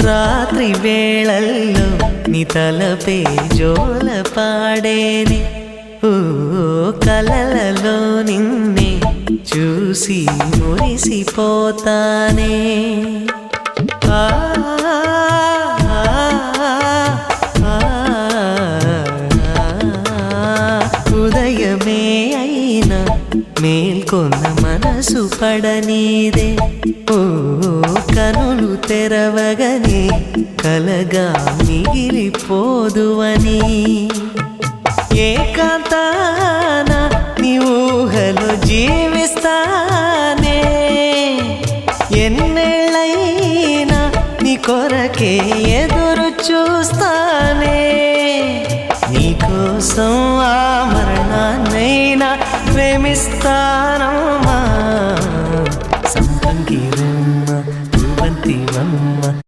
రాత్రి వేళల్లో నీ తలపే జోల పాడేనే ఓ కలలలో నిన్నే చూసి మురిసిపోతానే ఆ ఉదయమే అయినా మేల్కొన్న మనసు పడనీదే ఓ కనులు తెరవగనే కలగా మిగిలిపోదువని ఏకాంతాన నీ ఊహలో జీవిస్తానే ఎన్నేళ్ళైనా నీ కొరకే ఎదురు చూస్తానే నీకోసం ఆ మరణాన్నైనా ప్రేమిస్తానమ్మా సంపంగిరమ్మ బంతివమ్మ